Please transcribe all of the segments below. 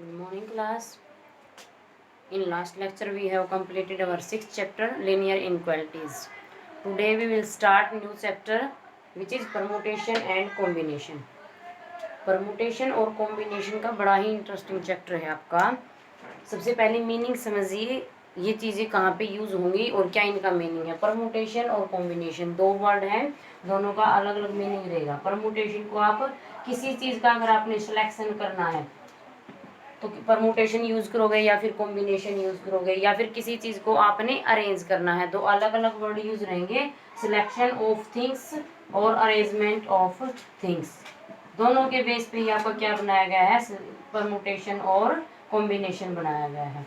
Good morning, class. In last lecture, we have completed our sixth chapter, linear inequalities. Today, we will start new chapter, which is permutation and combination. Permutation और combination का बड़ा ही interesting chapter है आपका। सबसे पहले meaning समझिए, ये चीज़ें कहाँ पे यूज़ होंगी और क्या इनका मीनिंग है। परमुटेशन और कॉम्बिनेशन दो वर्ड हैं, दोनों का अलग अलग मीनिंग रहेगा। परमुटेशन को आप किसी चीज़ का अगर आपने सिलेक्शन करना है तो परमुटेशन यूज करोगे, या फिर कॉम्बिनेशन यूज करोगे, या फिर किसी चीज को आपने अरेंज करना है, दो अलग अलग वर्ड यूज रहेंगे। सिलेक्शन ऑफ थिंग्स और अरेंजमेंट ऑफ थिंग्स, दोनों के बेस पे ही आपका क्या बनाया गया है, परमुटेशन और कॉम्बिनेशन बनाया गया है।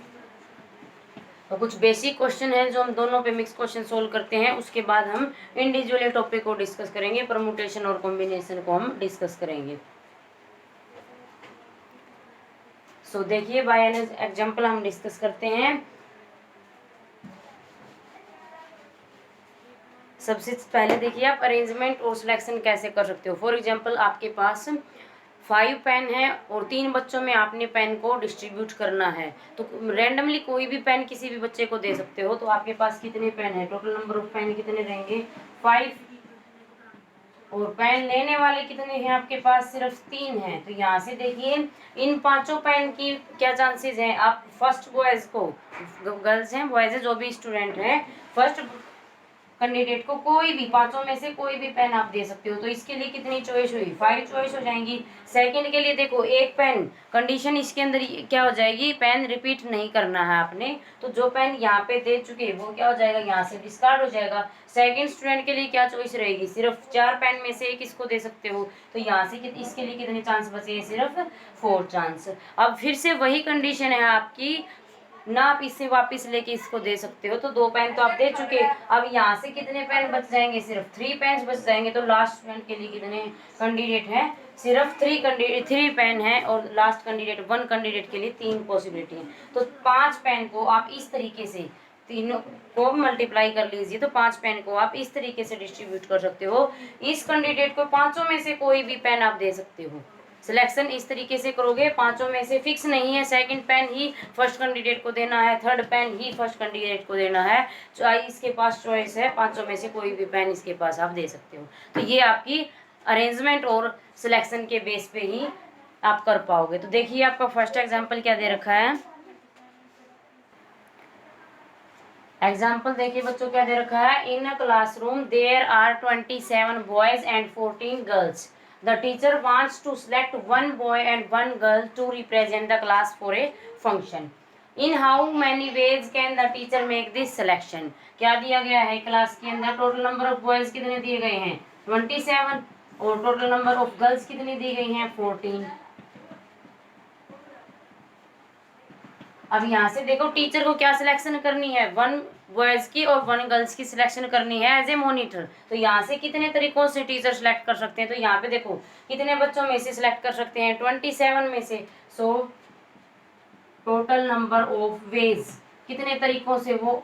तो कुछ बेसिक क्वेश्चन है जो हम दोनों पे मिक्स क्वेश्चन सोल्व करते हैं, उसके बाद हम इंडिविजुअली टॉपिक को डिस्कस करेंगे, परमुटेशन और कॉम्बिनेशन को हम डिस्कस करेंगे। सो देखिए, बाय एन एग्जांपल हम डिस्कस करते हैं। सबसे पहले देखिए, आप अरेंजमेंट और सिलेक्शन कैसे कर सकते हो। फॉर एग्जांपल, आपके पास 5 पेन है और 3 बच्चों में आपने पेन को डिस्ट्रीब्यूट करना है, तो रैंडमली कोई भी पेन किसी भी बच्चे को दे सकते हो। तो आपके पास कितने पेन है, टोटल नंबर ऑफ पेन कितने रहेंगे, 5। और पेन लेने वाले कितने हैं आपके पास, सिर्फ 3 हैं। तो यहाँ से देखिए, इन 5 पेन की क्या चांसेस हैं। आप फर्स्ट बॉयज को, गर्ल्स हैं बॉयज है, जो भी स्टूडेंट है, फर्स्ट कैंडिडेट को कोई भी 5 में से कोई भी पेन आप दे सकते हो। तो इसके लिए कितनी चॉइस हुई, 5 चॉइस हो जाएंगी। सेकंड के लिए देखो, एक पेन कंडीशन इसके अंदर क्या हो जाएगी, पेन रिपीट नहीं करना है आपने। तो जो पेन यहाँ पे दे चुके वो क्या हो जाएगा, यहाँ से डिस्कार्ड हो जाएगा। सेकंड स्टूडेंट के लिए क्या चॉइस रहेगी, सिर्फ 4 पेन में से एक इसको दे सकते हो। तो यहाँ से इसके लिए कितने चांस बचे, सिर्फ 4 चांस। अब फिर से वही कंडीशन है आपकी ना, आप इससे वापस लेके इसको दे सकते हो। तो 2 पेन तो आप दे चुके, अब यहाँ से कितने पेन बच जाएंगे, सिर्फ 3 पेन बच जाएंगे। तो लास्ट स्टूडेंट के लिए कितने कैंडिडेट हैं, सिर्फ 3 पेन है, और लास्ट कैंडिडेट 1 कैंडिडेट के लिए 3 पॉसिबिलिटी है। तो 5 पेन को आप इस तरीके से तीनों को मल्टीप्लाई कर लीजिए, तो 5 पेन को आप इस तरीके से डिस्ट्रीब्यूट कर सकते हो। इस कैंडिडेट को 5 में से कोई भी पेन आप दे सकते हो। सिलेक्शन इस तरीके से करोगे, 5 में से फिक्स नहीं है, सेकंड पेन ही फर्स्ट कैंडिडेट को देना है, थर्ड पेन ही फर्स्ट कैंडिडेट को देना है। इसके पास चॉइस है, 5 में से कोई भी पेन इसके पास आप दे सकते हो। तो ये आपकी अरेंजमेंट और सिलेक्शन के बेस पे ही आप कर पाओगे। तो देखिए, आपका फर्स्ट एग्जाम्पल क्या दे रखा है। एग्जाम्पल देखिए बच्चों, क्या दे रखा है। In a classroom there are 27 boys and 14 girls. The teacher wants to select one boy and one girl to represent the class for a function. In how many ways can the teacher make this selection? क्या दिया गया है class के अंदर, total number of boys कितने दिए गए हैं 27, और टोटल नंबर ऑफ गर्ल्स कितनी दी गई हैं 14। अब यहाँ से देखो, टीचर को क्या सिलेक्शन करनी है, 1 बॉयज की और 1 गर्ल्स की सिलेक्शन करनी है एज ए मॉनिटर। तो यहाँ से कितने तरीकों से टीचर सिलेक्ट कर सकते हैं, तो यहाँ पे देखो कितने बच्चों में से सिलेक्ट कर सकते हैं, 27 में से। सो टोटल नंबर ऑफ वेज, कितने तरीकों से वो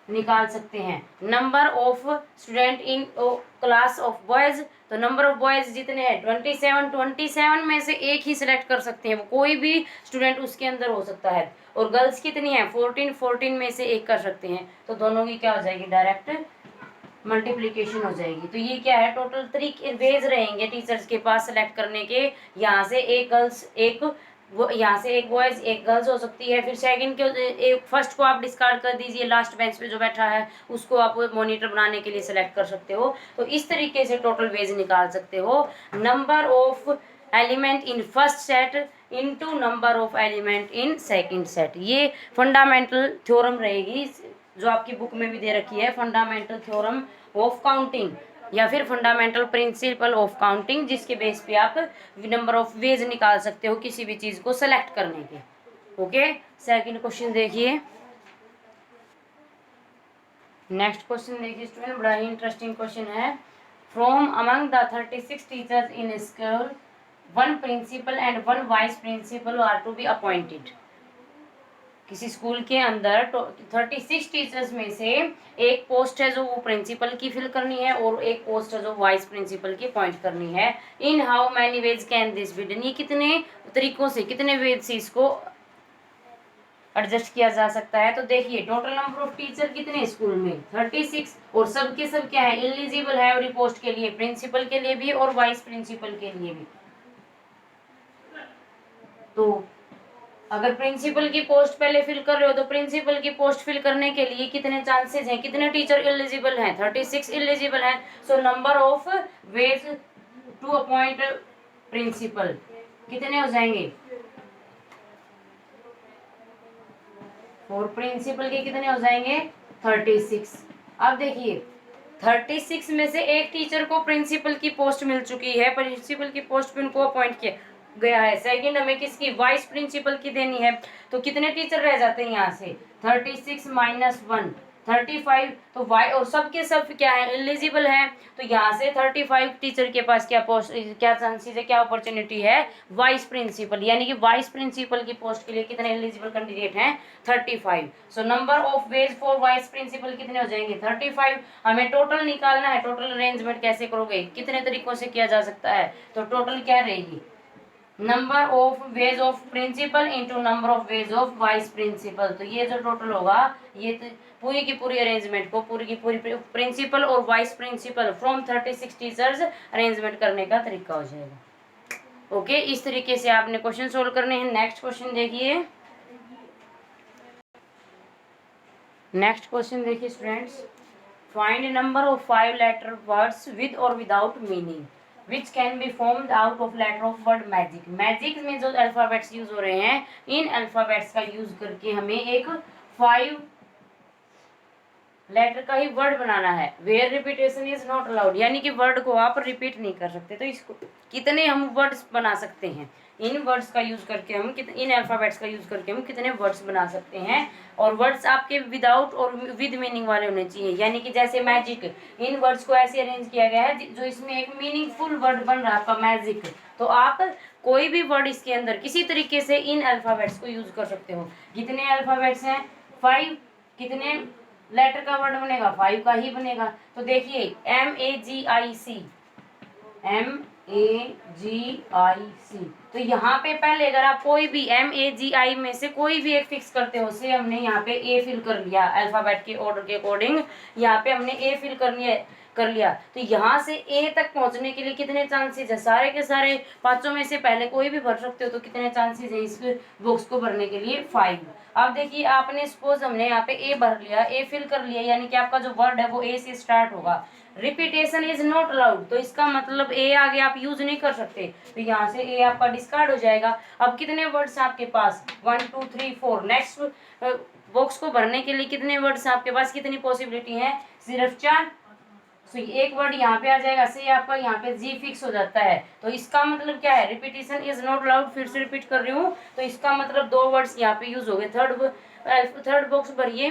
निकाल सकते हैं। Number of student in class of boys, तो नंबर ऑफ बॉयज जितने हैं 27 में से एक ही सिलेक्ट कर सकते हैं, वो कोई भी स्टूडेंट उसके अंदर हो सकता है। और गर्ल्स कितनी है 14 में से एक कर सकते हैं। तो दोनों की क्या हो जाएगी, डायरेक्ट मल्टीप्लीकेशन हो जाएगी। तो ये क्या है, टोटल 3 वेज रहेंगे टीचर्स के पास सेलेक्ट करने के। यहाँ से एक गर्ल्स, एक यहाँ से एक बॉयज एक गर्ल्स हो सकती है। फिर सेकंड के एक फर्स्ट को आप डिस्कार्ड कर दीजिए, लास्ट बेंच पे जो बैठा है उसको आप मॉनिटर बनाने के लिए सेलेक्ट कर सकते हो। तो इस तरीके से टोटल वेज निकाल सकते हो। Number of element in first set into number of element in second set, ये फंडामेंटल थ्योरम रहेगी जो आपकी बुक में भी दे रखी है, फंडामेंटल थ्योरम ऑफ काउंटिंग या फिर फंडामेंटल प्रिंसिपल ऑफ काउंटिंग, जिसके बेस पे आप नंबर ऑफ वेज निकाल सकते हो किसी भी चीज को सेलेक्ट करने के। ओके, सेकंड क्वेश्चन देखिए। नेक्स्ट क्वेश्चन देखिए स्टूडेंट, बड़ा ही इंटरेस्टिंग क्वेश्चन है। From among the 36 teachers in school, 1 principal and 1 vice principal are to be appointed. किसी स्कूल के अंदर 36 टीचर्स में से एक पोस्ट है जो वो प्रिंसिपल की फिल करनी है और एक पोस्ट है जो वाइस प्रिंसिपल की अपॉइंट करनी है। इन how many ways can this be done, ये कितने तरीकों से, कितने वेज से इसको एडजस्ट किया जा सकता है। तो देखिए टोटल नंबर ऑफ टीचर कितने स्कूल में 36, और सब के सब क्या है, एलिजिबल है और पोस्ट के लिए, प्रिंसिपल के लिए भी और वाइस प्रिंसिपल के लिए भी। तो अगर प्रिंसिपल की पोस्ट पहले फिल कर रहे हो तो प्रिंसिपल की पोस्ट फिल करने के लिए कितने चांसेस हैं, कितने टीचर एलिजिबल हैं, 36 एलिजिबल हैं। So number of ways to appoint principal कितने हो जाएंगे, और प्रिंसिपल के कितने हो जाएंगे 36। अब देखिए 36 में से एक टीचर को प्रिंसिपल की पोस्ट मिल चुकी है, प्रिंसिपल की पोस्ट पे उनको अपॉइंट किया गया है। सेकंड हमें किसकी, वाइस प्रिंसिपल की देनी है। तो कितने टीचर रह जाते हैं यहाँ से, 36 माइनस 1 35। तो वाई और सब के सब क्या है, एलिजिबल है। तो यहाँ से 35 टीचर के पास क्या पोस्ट, क्या चांसेस है, क्या अपॉर्चुनिटी है, वाइस प्रिंसिपल, यानी कि वाइस प्रिंसिपल की पोस्ट के लिए कितने एलिजिबल कैंडिडेट हैं 35। So number of ways for vice principal कितने हो जाएंगे 35। हमें टोटल निकालना है, टोटल अरेंजमेंट कैसे करोगे, कितने तरीकों से किया जा सकता है। तो टोटल क्या रहेगी, number of ways of principal into number of ways of vice principal. तो ये जो टोटल होगा, ये तो पूरी की पूरी अरेंजमेंट को, पूरी की पूरी प्रिंसिपल और vice principal from 36 teachers arrangement करने का तरीका हो जाएगा। ओके, इस तरीके से आपने क्वेश्चन सोल्व करने हैं। नेक्स्ट क्वेश्चन देखिए, नेक्स्ट क्वेश्चन देखिए students, find number of 5 letter words with और without meaning which can be formed out of letter of word magic। Magic में जो अल्फाबेट्स यूज हो रहे हैं, इन अल्फाबेट्स का यूज करके हमें एक 5 लेटर का ही वर्ड बनाना है। Where repetition is not allowed, यानी कि वर्ड को आप रिपीट नहीं कर सकते। तो इसको कितने हम वर्ड्स बना सकते हैं, इन वर्ड्स का यूज करके हम इन अल्फाबेट्स का यूज करके हम कितने वर्ड्स बना सकते हैं। और वर्ड्स आपके विदाउट और विद मीनिंग वाले होने चाहिए, यानी कि जैसे मैजिक, इन वर्ड्स को ऐसे अरेंज किया गया है जो इसमें एक मीनिंगफुल वर्ड बन रहा है आपका मैजिक। तो आप कोई भी वर्ड इसके अंदर किसी तरीके से इन अल्फाबेट्स को यूज कर सकते हो। कितने अल्फाबेट्स हैं 5, कितने लेटर का वर्ड बनेगा 5 का ही बनेगा। तो देखिए MAGIC, MAGIC। तो यहाँ पे पहले अगर आप कोई भी MAGI में से कोई भी एक फिक्स करते हो, से हमने यहाँ पे A फिल कर लिया अल्फाबेट के ऑर्डर के अकॉर्डिंग, यहाँ पे हमने A फिल कर लिया। तो यहाँ से A तक पहुंचने के लिए कितने चांसेस है, सारे के सारे 5 में से पहले कोई भी भर सकते हो। तो कितने चांसेस है इस बॉक्स को भरने के लिए 5। अब देखिए आपने सपोज हमने यहाँ पे A भर लिया, A फिल कर लिया, यानी कि आपका जो वर्ड है वो A से स्टार्ट होगा। रिपीटेशन इज नॉट अलाउड, तो इसका मतलब ए आगे आप यूज नहीं कर सकते। तो यहाँ से ए आपका डिस्कार्ड हो जाएगा। अब कितने वर्ड्स आपके पास 1 2 3 4। नेक्स्ट बॉक्स को भरने के लिए कितने वर्ड्स आपके पास, कितनी पॉसिबिलिटी है, सिर्फ 4। तो एक वर्ड यहाँ पे आ जाएगा, से आपका यहाँ पे जी फिक्स हो जाता है। तो इसका मतलब क्या है, रिपीटेशन इज नॉट अलाउड। फिर से रिपीट कर रही हूँ, तो इसका मतलब 2 वर्ड्स यहाँ पे यूज हो गए। थर्ड बॉक्स भरिए,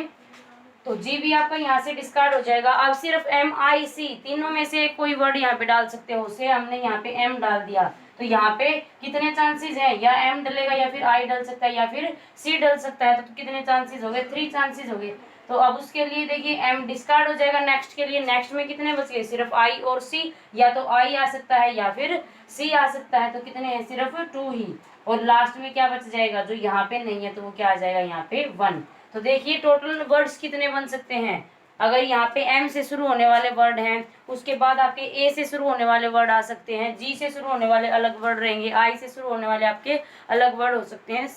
तो जी भी आपका यहाँ से डिस्कार्ड हो जाएगा। अब सिर्फ MIC, तीनों में से कोई वर्ड यहाँ पे डाल सकते हो। उसे हमने यहाँ पे M डाल दिया, तो यहाँ पे कितने चांसेस हैं, या M डलेगा या फिर I डल सकता है या फिर C डल सकता है। तो कितने चांसेस हो गए, 3 चांसेस हो गए। तो अब उसके लिए देखिए M डिस्कार्ड हो जाएगा। नेक्स्ट के लिए, नेक्स्ट में कितने बच गए, सिर्फ I और C, या तो I आ सकता है या फिर C आ सकता है। तो कितने हैं, सिर्फ 2 ही। और लास्ट में क्या बच जाएगा, जो यहाँ पे नहीं है, तो वो क्या आ जाएगा यहाँ पे 1। तो देखिए टोटल वर्ड्स कितने बन सकते हैं। अगर यहाँ पे M से शुरू होने वाले वर्ड हैं, उसके बाद आपके A से शुरू होने वाले वर्ड आ सकते हैं, G से शुरू होने वाले अलग वर्ड रहेंगे, I से शुरू होने वाले आपके अलग वर्ड हो सकते हैं,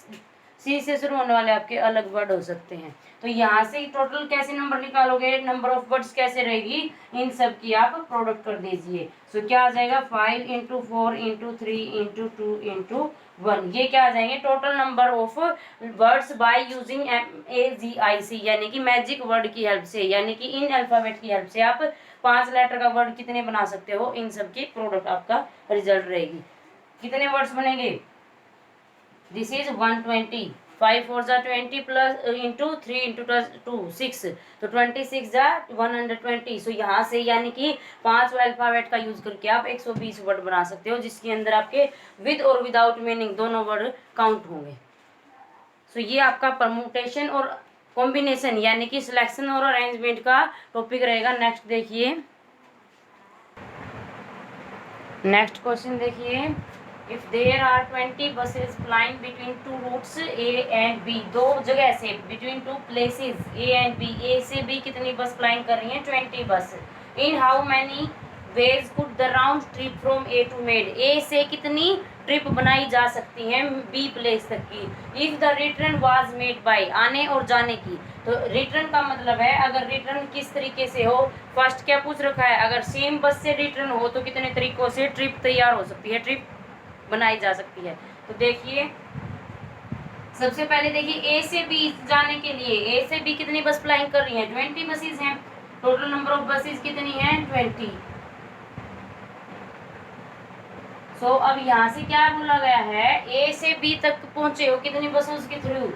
C से शुरू होने वाले आपके अलग वर्ड हो सकते हैं। तो यहाँ से टोटल कैसे नंबर निकालोगे, नंबर ऑफ वर्ड्स कैसे रहेगी, इन सब की आप प्रोडक्ट कर दीजिए। सो क्या आ जाएगा 5 × 4 × 3 × 2 × 1। ये क्या आ जाएंगे, total number of words by using MAGIC, यानी कि मैजिक वर्ड की हेल्प से, यानी कि इन अल्फाबेट की हेल्प से आप 5 लेटर का वर्ड कितने बना सकते हो, इन सब की प्रोडक्ट आपका रिजल्ट रहेगी। कितने वर्ड्स बनेंगे, दिस इज 120, 5 4 जा 20 प्लस इंटू 3 इंटू 2 6, तो 26 जा 120। सो यहाँ से यानी कि 5 अल्फाबेट का यूज करके आप 120 वर्ड बना सकते हो, जिसके अंदर आपके विद और विदाउट मीनिंग दोनों वर्ड काउंट होंगे। सो ये आपका परमुटेशन और कॉम्बिनेशन यानी कि सिलेक्शन और अरेंजमेंट का टॉपिक रहेगा। नेक्स्ट देखिए, नेक्स्ट क्वेश्चन देखिए, if there are 20 buses flying between two routes A and B, दो जगह से between two places A and B, A से बी कितनी बस फ्लाइंग कर रही हैं? 20 bus. In how many ways could the round trip from A to made, A से कितनी ट्रिप बनाई जा सकती हैं बी प्लेस तक की। If the return was made by, आने और जाने की, तो रिटर्न का मतलब है अगर रिटर्न किस तरीके से हो। फर्स्ट क्या पूछ रखा है, अगर सेम बस से रिटर्न हो तो कितने तरीकों से ट्रिप तैयार हो सकती है, ट्रिप बनाई जा सकती है। तो देखिए सबसे पहले देखिए ए से बी जाने के लिए ए से बी कितनी बस फ्लाइंग कर रही है? 20 बसेस हैं। टोटल नंबर ऑफ बसेस कितनी है? 20। सो अब यहाँ से क्या बोला गया है, ए से बी तक पहुंचे हो कितनी बसों के थ्रू?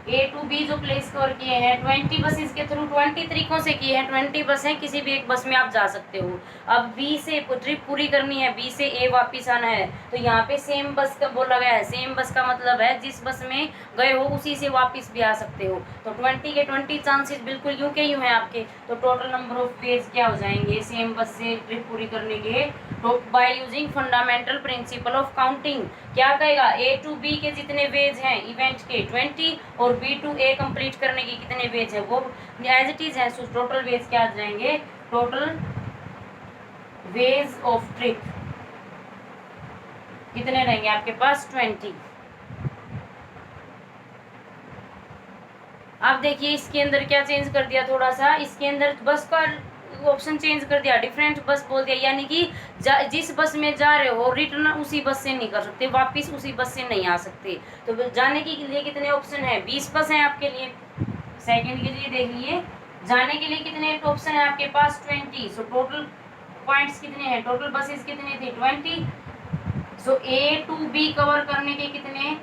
ए टू बी जो प्लेस कवर किए हैं 20 बसेस के थ्रू, 20 तरीकों से किए हैं। 20 बस हैं, किसी भी एक बस में आप जा सकते हो। अब बी से ट्रिप पूरी करनी है, बी से ए वापस आना है, तो यहाँ पे सेम बस का बोला गया है। सेम बस का मतलब है जिस बस में गए हो उसी से वापस भी आ सकते हो। तो 20 के 20 चांसेस बिल्कुल यूं के यूं हैं आपके। तो टोटल नंबर ऑफ वेज क्या हो जाएंगे सेम बस से ट्रिप पूरी करने के? तो bye using fundamental principle of counting, क्या कहेगा, ए टू बी के जितने वेज हैं इवेंट के 20 और बी टू ए कंप्लीट करने के कितने वेज है वो एज इट इज है। सो टोटल वेज क्या आ जाएंगे? टोटल वेज ऑफ ट्रिप कितने रहेंगे आपके पास? 20। अब देखिए इसके अंदर क्या चेंज कर दिया थोड़ा सा, इसके अंदर बस का ऑप्शन चेंज कर दिया, डिफरेंट बस बोल दिया, यानी कि जिस बस में जा रहे हो रिटर्न उसी बस से नहीं कर सकते, वापस उसी बस से नहीं आ सकते। तो जाने के लिए कितने ऑप्शन है? 20 बस हैं आपके लिए। सेकंड के लिए देख लिए, जाने के लिए कितने ऑप्शन है आपके पास? 20। सो टोटल पॉइंट्स कितने हैं? टोटल बसेस कितने थे? 20। सो ए टू बी कवर करने के कितने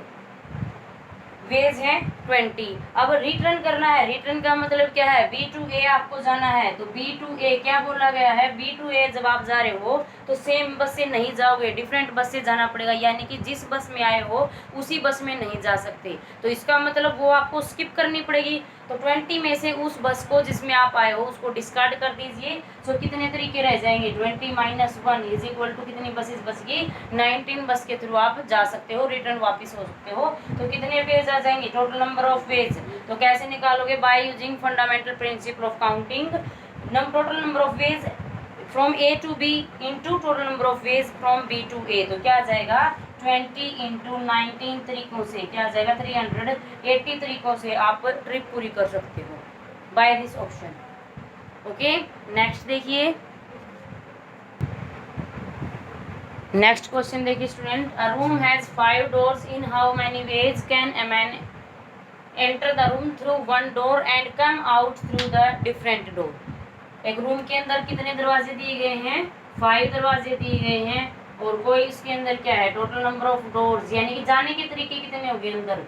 वेज है? 20। अब रिटर्न करना है, रिटर्न का मतलब क्या है? बी टू ए आपको जाना है, तो बी टू ए क्या बोला गया है? बी टू ए जब आप जा रहे हो तो सेम बस से नहीं जाओगे, डिफरेंट बस से जाना पड़ेगा, यानी कि जिस बस में आए हो उसी बस में नहीं जा सकते। तो इसका मतलब वो आपको स्किप करनी पड़ेगी। तो 20 में से उस बस को जिसमें आप आए हो उसको डिस्कार्ड कर दीजिए। सो कितने तरीके रह जाएंगे? 20 - 1 इज इक्वल टू कितनी बसेस बच गई? 19 बस के थ्रू आप जा सकते हो, रिटर्न वापस हो सकते हो। तो कितने वेज आ जाएंगे? टोटल नंबर ऑफ वेज तो कैसे निकालोगे? By using fundamental principle of counting. Total number of ways from A to B into total number of ways from B to A, तो क्या आ जाएगा? 20 इंटू 19 तरीकों से क्या आ जाएगा? 380 तरीकों से आप ट्रिप पूरी कर सकते हो by this option. Okay, next देखिए, नेक्स्ट क्वेश्चन देखिए student, a room has 5 doors, in how many ways can a man enter the room through one door and come out through the different door. एक room के अंदर कितने दरवाजे दिए गए हैं? 5 दरवाजे दिए गए हैं, और कोई इसके अंदर क्या है? टोटल नंबर ऑफ डोर्स, यानी कि जाने के तरीके कितने हो गए अंदर?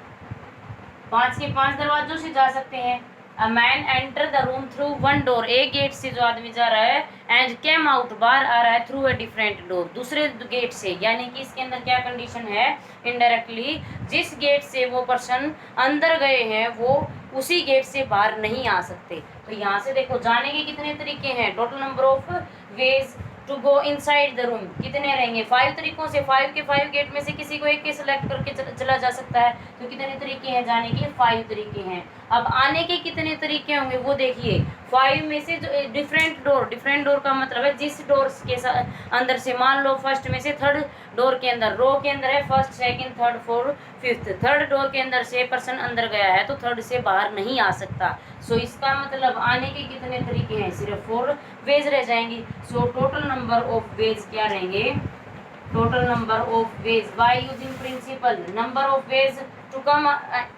5 के 5 दरवाजों से जा सकते हैं। अ man enter the room through one door, एक गेट से जो आदमी जा रहा है, एंड केम आउट, बाहर आ रहा है, थ्रू अ डिफरेंट डोर, दूसरे गेट से, यानी कि इसके अंदर क्या कंडीशन है? इनडायरेक्टली जिस गेट से वो पर्सन अंदर गए हैं वो उसी गेट से बाहर नहीं आ सकते। तो यहाँ से देखो जाने के कितने तरीके हैं? Total number of ways to go inside the room कितने रहेंगे? 5 तरीकों से, 5 के 5 गेट में से किसी को एक के सिलेक्ट करके चला जा सकता है। तो कितने तरीके हैं जाने के? 5 तरीके हैं। अब आने के कितने तरीके होंगे वो देखिए। 5 में से जो डिफरेंट डोर का मतलब है जिस डोर के अंदर से, मान लो फर्स्ट में से थर्ड डोर के अंदर, रो के अंदर है first, second, third, fourth, fifth, third door के अंदर से पर्सन अंदर गया है तो थर्ड से बाहर नहीं आ सकता। सो इसका मतलब आने के कितने तरीके हैं? सिर्फ 4 वेज रह जाएंगी। So total number of ways क्या रहेंगे? Total number of ways by using principle, number of ways to come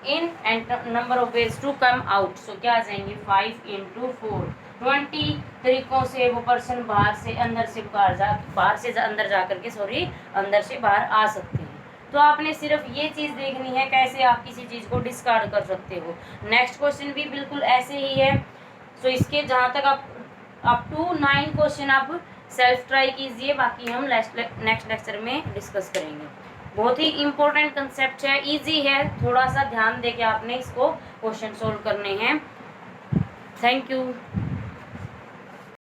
in and number of ways to come out. So क्या आ जाएंगे? 5 × 4, 20 तरीकों से वो पर्सन बाहर से अंदर से अंदर जा करके अंदर से बाहर आ सकते हैं। तो आपने सिर्फ ये चीज़ देखनी है कैसे आप किसी चीज़ को डिस्कार्ड कर सकते हो। नेक्स्ट क्वेश्चन भी बिल्कुल ऐसे ही है। सो इसके जहाँ तक आप अप टू 9 क्वेश्चन आप सेल्फ ट्राई कीजिए, बाकी हम नेक्स्ट लेक्चर में डिस्कस करेंगे। बहुत ही इम्पोर्टेंट कंसेप्ट है, इजी है, थोड़ा सा ध्यान दे के आपने इसको क्वेश्चन सोल्व करने हैं। Thank you.